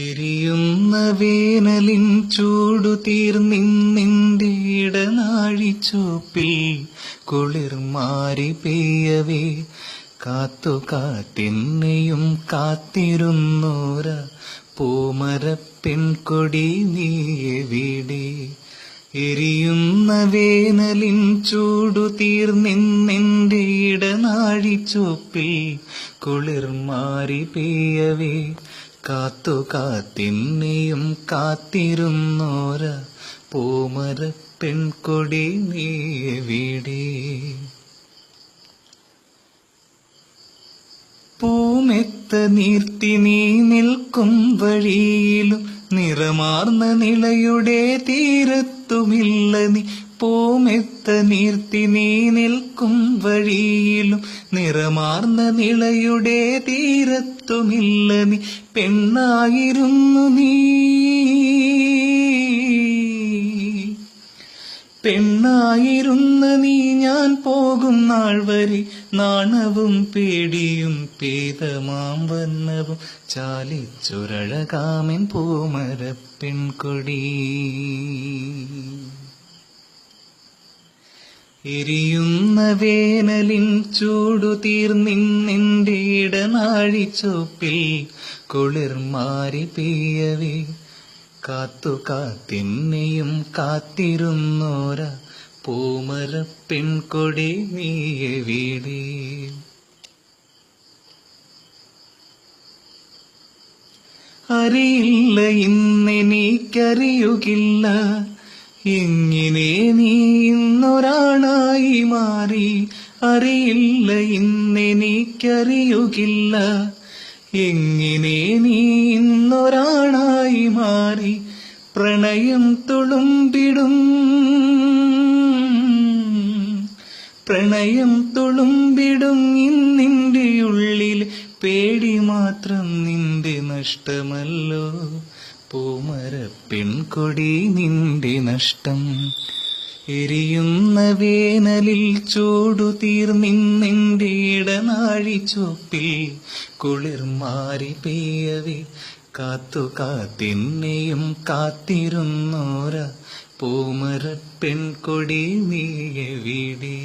എരിയുന്ന വേനലിൻ ചൂടു തീർന്നിന്നിന്റെ ഇടനാഴിച്ചോപ്പിൽ കുളിർമാരി പെയ്യവേ കാത്തു കാത്തിന്നെയും കാത്തിരുന്നോര പൂമരപ്പെൺകൊടി നീയെവിടെ. എരിയുന്ന വേനലിൻ ചൂടു തീർന്നിന്നിന്റെ ഇടനാഴിച്ചോപ്പിൽ കുളിർമാരി പെയ്യവേ കാത്തു കാത്തിന്നെയും കാത്തിരുന്നോര പൂമരപ്പെൺകൊടി നീയെവിടെ. പൂമെത്ത നീർത്തി നീ നിൽക്കും വഴിയിലും നിറമാർന്ന നിളയുടെ തീരത്തുമില്ല നീ. പൂമെത്ത നീർത്തി നീ നിൽക്കും വഴിയിലും നിറമാർന്ന നിളയുടെ തീരത്തുമില്ല നീ. പെണ്ണായിരുന്നു നീ, പെണ്ണായിരുന്ന നീ ഞാൻ പോകും നാൾ വരെ നാണവും പേടിയും പേദമാം വർണ്ണവും ചാലിച്ചൊരഴകാമൻ പൂമരപ്പെൺകൊടി. എരിയുന്ന വേനലിൻ ചൂടു തീർന്നിന്നിന്റെ ഇടനാഴിച്ചോപ്പിൽ കുളിർമാരി പെയ്യവേ കാത്തു കാത്തിന്നെയും കാത്തിരുന്നോര പൂമരപ്പെൺകൊടി നീയെവിടെ. അറിയില്ല ഇന്നെനിക്കറിയുകില്ല എങ്ങനെ നീ ഇന്നൊരാണായി മാറി. അറിയില്ല ഇന്നെനിക്കറിയുകില്ല എങ്ങനെ നീ ഇന്നൊരാണായി മാറി. പ്രണയം തുളുമ്പിടും, പ്രണയം തുളുമ്പിടും ഇന്നിന്റെ ഉള്ളിൽ പേടി മാത്രം നിന്റെ നഷ്ടമല്ലോ പൂമരപ്പെൺകൊടി നിന്റെ നഷ്ടം. എരിയുന്ന വേനലിൽ ചൂടു തീർന്നിന്നിന്റെ ഇടനാഴിച്ചോപ്പിൽ കുളിർമാരി പെയ്യവേ കാത്തു കാത്തിന്നെയും കാത്തിരുന്നോര പൂമരപ്പെൺകൊടി നീയെവിടെ.